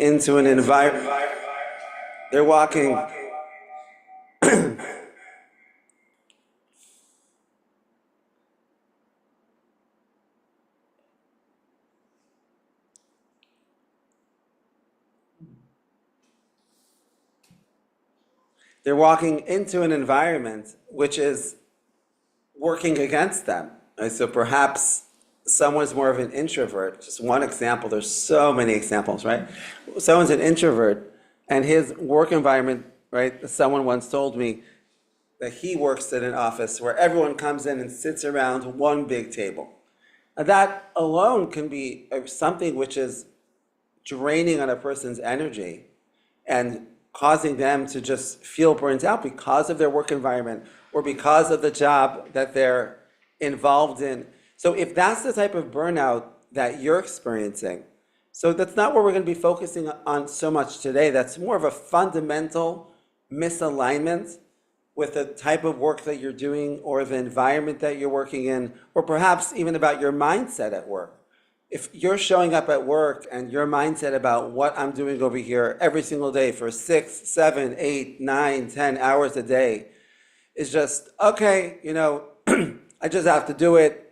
into an environment. They're walking. They're walking into an environment which is working against them. Right? So perhaps someone's more of an introvert. Just one example, there's so many examples, right? Someone's an introvert and his work environment, right? Someone once told me that he works at an office where everyone comes in and sits around one big table. Now that alone can be something which is draining on a person's energy and causing them to just feel burnt out because of their work environment or because of the job that they're involved in. So if that's the type of burnout that you're experiencing, so that's not what we're going to be focusing on so much today. That's more of a fundamental misalignment with the type of work that you're doing or the environment that you're working in, or perhaps even about your mindset at work. If you're showing up at work and your mindset about what I'm doing over here every single day for 6, 7, 8, 9, 10 hours a day is just, okay, I just have to do it.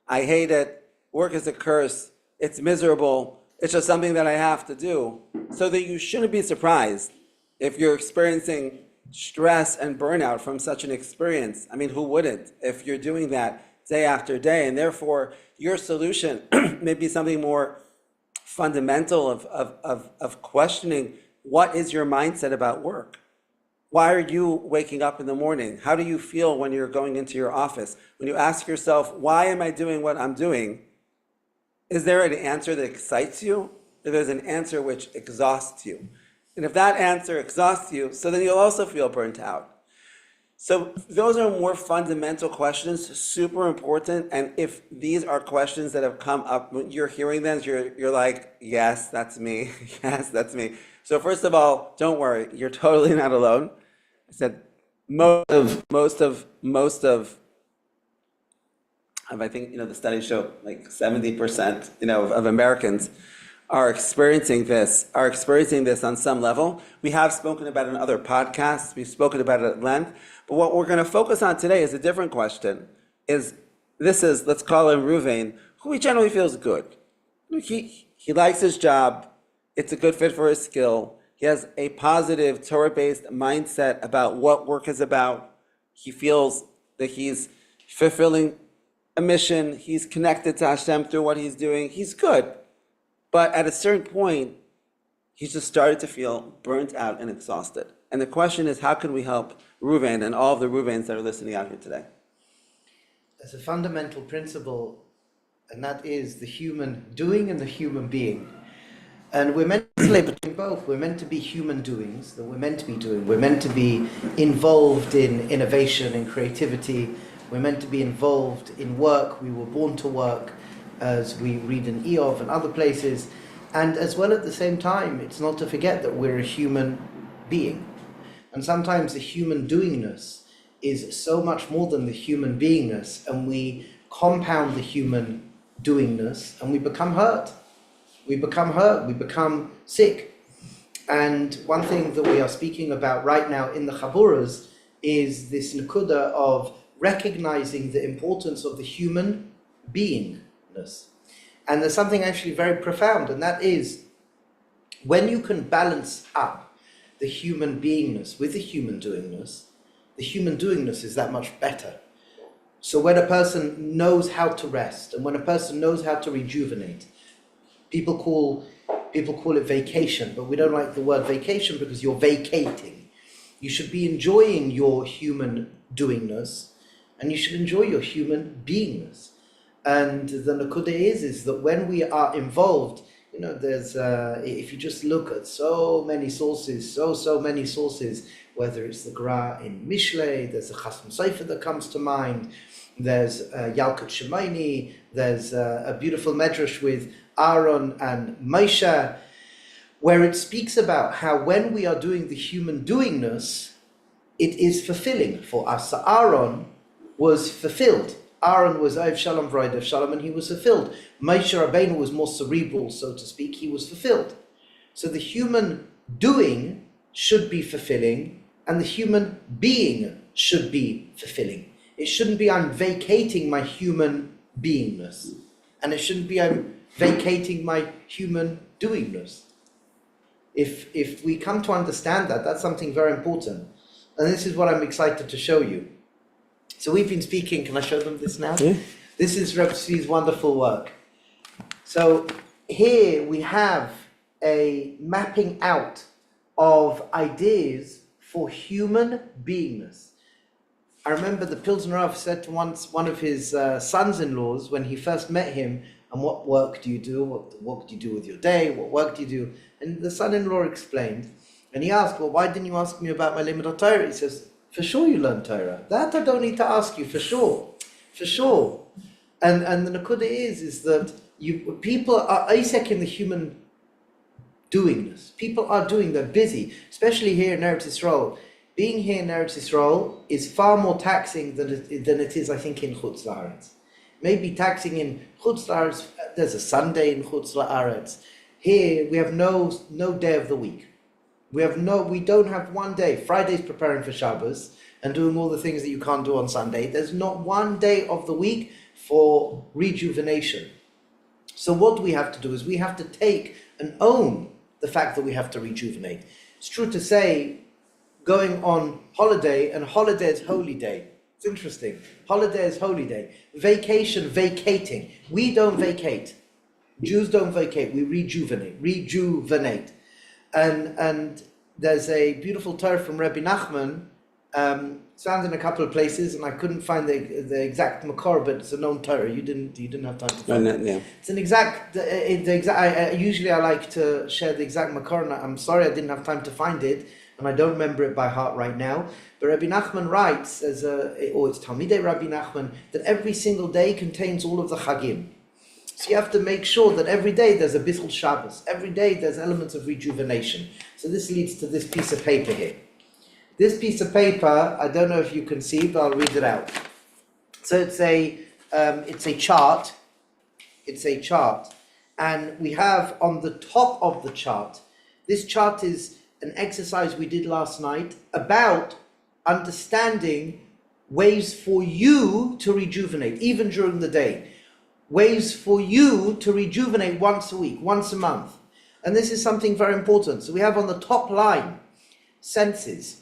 I hate it. Work is a curse. It's miserable. It's just something that I have to do. So that you shouldn't be surprised if you're experiencing stress and burnout from such an experience. I mean, who wouldn't if you're doing that day after day? And therefore, your solution may be something more fundamental of questioning what is your mindset about work? Why are you waking up in the morning? How do you feel when you're going into your office? When you ask yourself, why am I doing what I'm doing? Is there an answer that excites you? Or there's an answer which exhausts you? And if that answer exhausts you, so then you'll also feel burnt out. So those are more fundamental questions, super important. And if these are questions that have come up, when you're hearing them, you're like, yes, that's me. Yes, that's me. So first of all, don't worry, you're totally not alone. I said most of I think, the studies show like 70%, of Americans are experiencing this on some level. We have spoken about it in other podcasts. We've spoken about it at length. But what we're going to focus on today is a different question. Let's call him Ruvain, who he generally feels good. He likes his job. It's a good fit for his skill. He has a positive Torah-based mindset about what work is about. He feels that he's fulfilling a mission. He's connected to Hashem through what he's doing. He's good. But at a certain point, he just started to feel burnt out and exhausted. And the question is, how can we help Ruvain and all of the Ruvains that are listening out here today? There's a fundamental principle, and that is the human doing and the human being. And we're meant to play between both. We're meant to be human doings that we're meant to be doing. We're meant to be involved in innovation and creativity. We're meant to be involved in work. We were born to work, as we read in Eov and other places. And as well, at the same time, it's not to forget that we're a human being. And sometimes the human doingness is so much more than the human beingness, and we compound the human doingness and we become hurt. We become sick. And one thing that we are speaking about right now in the Chaburas is this nakuda of recognizing the importance of the human beingness. And there's something actually very profound, and that is when you can balance up the human beingness with the human doingness is that much better. So when a person knows how to rest, and when a person knows how to rejuvenate, people call it vacation, but we don't like the word vacation because you're vacating. You should be enjoying your human doingness, and you should enjoy your human beingness. And the nakuda is that when we are involved, there's if you just look at so many sources, whether it's the Gra in Mishlei, there's a Chasam Sofer that comes to mind, there's Yalkut Shemaini, there's a beautiful medrash with Aaron and Moshe, where it speaks about how when we are doing the human doingness, it is fulfilling for us. So Aaron was fulfilled. Aaron was Ohev Shalom, V'roidev Shalom, and he was fulfilled. Moshe Rabbeinu was more cerebral, so to speak. He was fulfilled. So the human doing should be fulfilling, and the human being should be fulfilling. It shouldn't be I'm vacating my human beingness, and it shouldn't be I'm vacating my human doingness. If we come to understand that, that's something very important. And this is what I'm excited to show you. So we've been speaking, can I show them this now? Yeah. This is Reb Tzvi's wonderful work. So here we have a mapping out of ideas for human beingness. I remember the Pilsner Rav said to one of his sons-in-laws when he first met him, and what work do you do? What do you do with your day? What work do you do? And the son-in-law explained, and he asked, well, why didn't you ask me about my limud Torah? He says, for sure you learn Torah. That I don't need to ask you, for sure. For sure. And the nakuda is that people are Isaac in the human doingness. People are doing, they're busy, especially here in Eretz Yisrael. Being here in Eretz Yisrael is far more taxing than it is, I think, in Chutz La'aretz. Maybe taxing in Chutz La'aretz, there's a Sunday in Chutz La'aretz. Here we have no day of the week. We don't have one day. Friday's preparing for Shabbos and doing all the things that you can't do on Sunday. There's not one day of the week for rejuvenation. So what we have to do is we have to take and own the fact that we have to rejuvenate. It's true to say, going on holiday, and holiday is holy day. It's interesting. Holiday is holy day. Vacation, vacating. We don't vacate. Jews don't vacate. We rejuvenate. And there's a beautiful Torah from Rabbi Nachman. It's found in a couple of places, and I couldn't find the exact makor, but it's a known Torah. You didn't have time to find it. Yeah. It's an exact. Usually I like to share the exact makor, and I'm sorry I didn't have time to find it, and I don't remember it by heart right now. But Rabbi Nachman writes, it's Talmidei Rabbi Nachman, that every single day contains all of the Chagim. So you have to make sure that every day there's a Bichul Shabbos. Every day there's elements of rejuvenation. So this leads to this piece of paper here. This piece of paper, I don't know if you can see, but I'll read it out. So it's a chart. It's a chart. And we have on the top of the chart, this chart is an exercise we did last night about understanding ways for you to rejuvenate, even during the day. Ways for you to rejuvenate once a week, once a month. And this is something very important. So we have on the top line, senses.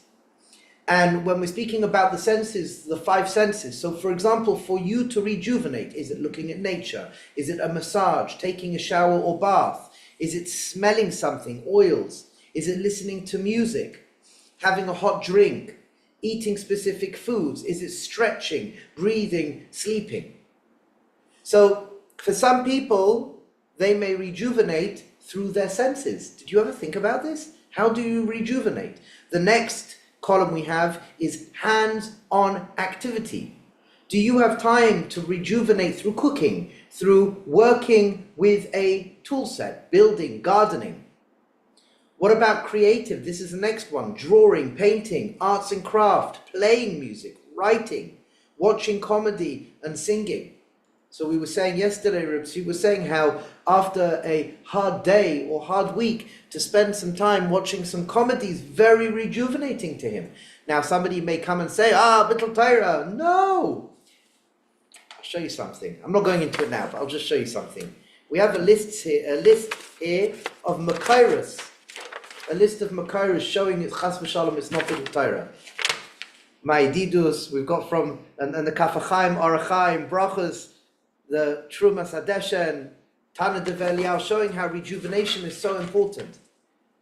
And when we're speaking about the senses, the five senses, so for example, for you to rejuvenate, is it looking at nature? Is it a massage, taking a shower or bath? Is it smelling something, oils? Is it listening to music, having a hot drink, eating specific foods? Is it stretching, breathing, sleeping? So for some people, they may rejuvenate through their senses. Did you ever think about this? How do you rejuvenate? The next column we have is hands-on activity. Do you have time to rejuvenate through cooking, through working with a tool set, building, gardening? What about creative? This is the next one. Drawing, painting, arts and craft, playing music, writing, watching comedy and singing. So we were saying yesterday, Ribs, we were saying how after a hard day or hard week, to spend some time watching some comedy is very rejuvenating to him. Now somebody may come and say, Bittul Torah. No! I'll show you something. I'm not going into it now, but I'll just show you something. We have a list here of Makairos. A list of Makairos showing it, Chas v'shalom, it's not Bittul Torah. Ma'ididus, we've got from, and the Kafachaim, Arachaim, Brachas, the Trumas Hadeshen, Tana Develial, showing how rejuvenation is so important.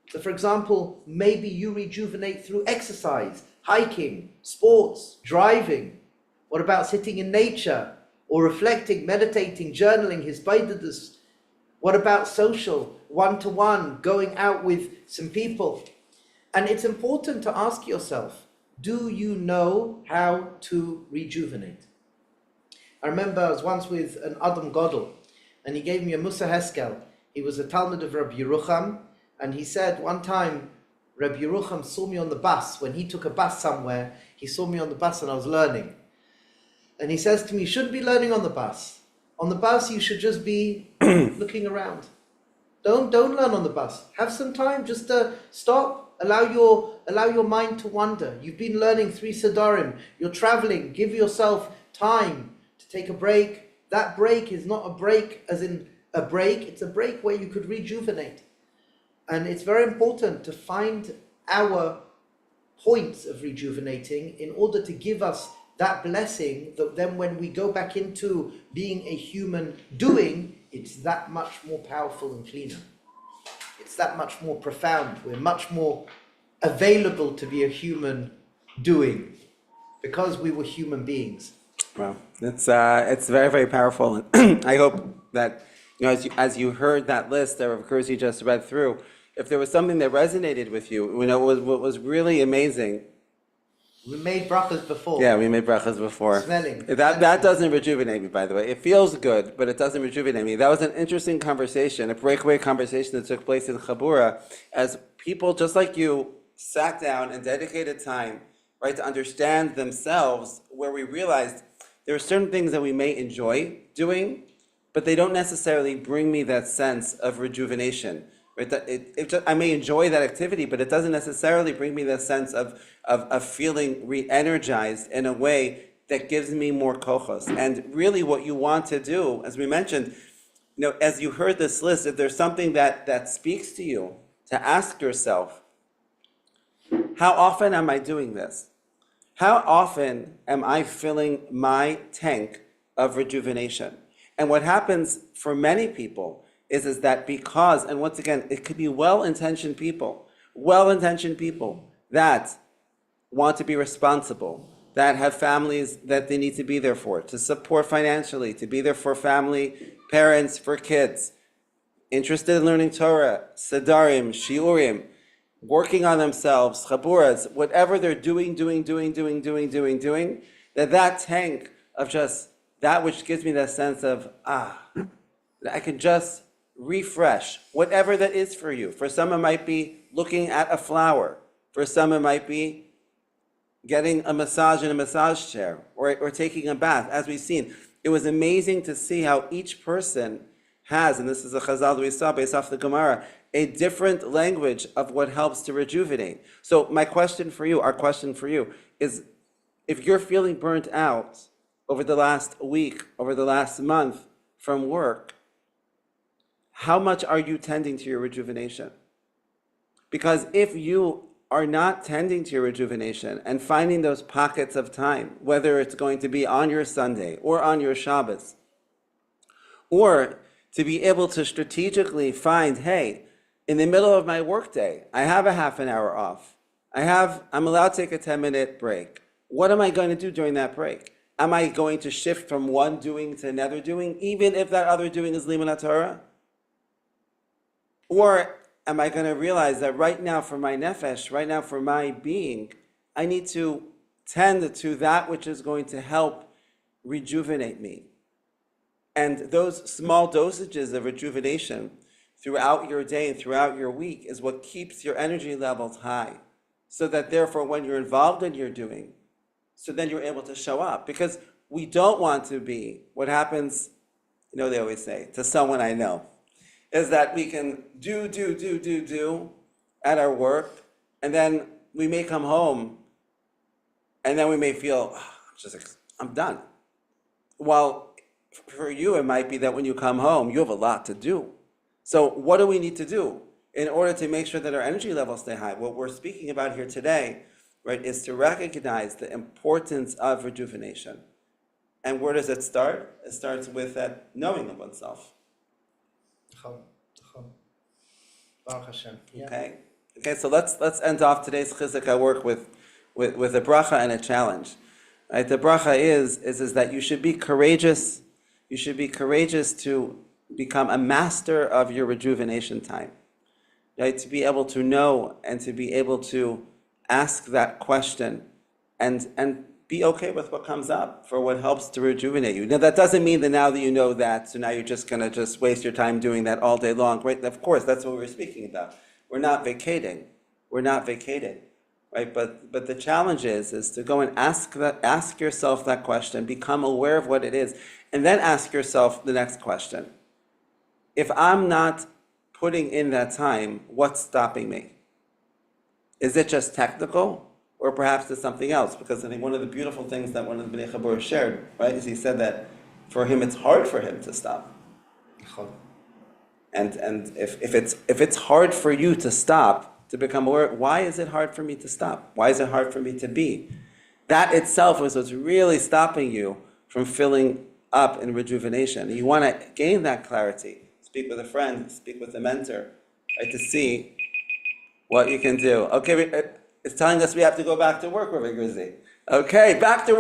So for example, maybe you rejuvenate through exercise, hiking, sports, driving. What about sitting in nature, or reflecting, meditating, journaling, hisbaidadus? What about social, one-to-one, going out with some people? And it's important to ask yourself, do you know how to rejuvenate? I remember I was once with an Adam Godel, and he gave me a Musa Heskel. He was a Talmud of Rabbi Yerucham, and he said one time, Rabbi Yerucham saw me on the bus. When he took a bus somewhere, he saw me on the bus and I was learning. And he says to me, you shouldn't be learning on the bus. On the bus, you should just be looking around. Don't learn on the bus. Have some time. Just stop. Allow your mind to wander. You've been learning 3 Siddharim. You're traveling. Give yourself time to take a break. That break is not a break as in a break. It's a break where you could rejuvenate. And it's very important to find our points of rejuvenating in order to give us that blessing that then when we go back into being a human doing, it's that much more powerful and cleaner. It's that much more profound. We're much more available to be a human doing because we were human beings. Well, it's very, very powerful. And I hope that, as you heard that list that Gerzi just read through, if there was something that resonated with you, what was really amazing. We made brachas before. Yeah, we made brachas before. Smelling. That doesn't rejuvenate me, by the way. It feels good, but it doesn't rejuvenate me. That was an interesting conversation, a breakaway conversation that took place in Chabura, as people just like you sat down and dedicated time, right, to understand themselves, where we realized there are certain things that we may enjoy doing, but they don't necessarily bring me that sense of rejuvenation. Right? I may enjoy that activity, but it doesn't necessarily bring me the sense of feeling re-energized in a way that gives me more kochos. And really what you want to do, as we mentioned, as you heard this list, if there's something that speaks to you, to ask yourself, how often am I doing this? How often am I filling my tank of rejuvenation? And what happens for many people is that because, and once again, it could be well-intentioned people that want to be responsible, that have families that they need to be there for, to support financially, to be there for family, parents, for kids, interested in learning Torah, Siddharim, Shiurim, working on themselves, Chaburas, whatever they're doing, that tank of just that which gives me that sense of, that I can just refresh, whatever that is for you. For some, it might be looking at a flower. For some, it might be getting a massage in a massage chair or taking a bath. As we've seen, it was amazing to see how each person has, and this is a chazal that we saw based off the Gemara, a different language of what helps to rejuvenate. So our question for you is, if you're feeling burnt out over the last week, over the last month from work, how much are you tending to your rejuvenation? Because if you are not tending to your rejuvenation and finding those pockets of time, whether it's going to be on your Sunday or on your Shabbos, or to be able to strategically find, hey, in the middle of my workday, I have a half an hour off. I'm allowed to take a 10-minute break. What am I going to do during that break? Am I going to shift from one doing to another doing, even if that other doing is Limud Torah? Or am I going to realize that right now for my nefesh, right now for my being, I need to tend to that which is going to help rejuvenate me? And those small dosages of rejuvenation throughout your day and throughout your week is what keeps your energy levels high. So that therefore when you're involved in your doing, so then you're able to show up. Because we don't want to be what happens, they always say, to someone I know, is that we can do at our work, and then we may come home, and then we may feel, I'm done. While for you, it might be that when you come home, you have a lot to do. So what do we need to do in order to make sure that our energy levels stay high? What we're speaking about here today, right, is to recognize the importance of rejuvenation. And where does it start? It starts with that knowing of oneself. Baruch Hashem. Yeah. Okay. So let's end off today's Chizuk work with a bracha and a challenge. Right? The bracha is that you should be courageous. You should be courageous to become a master of your rejuvenation time. Right? To be able to know and to be able to ask that question and be okay with what comes up for what helps to rejuvenate you. Now, that doesn't mean that now that you know that, so now you're just going to just waste your time doing that all day long. Right? Of course, that's what we're speaking about. We're not vacating. Right? But the challenge is to go and ask yourself that question, become aware of what it is, and then ask yourself the next question. If I'm not putting in that time, what's stopping me? Is it just technical? Or perhaps there's something else? Because I think one of the beautiful things that one of the Bnei Chabur shared, right, is he said that for him it's hard for him to stop. And if it's hard for you to stop, to become aware, why is it hard for me to stop? Why is it hard for me to be? That itself is what's really stopping you from filling up in rejuvenation. You want to gain that clarity. Speak with a friend, speak with a mentor, right, to see what you can do. Okay, it's telling us we have to go back to work, Rabbi Gerzi. Okay, back to work.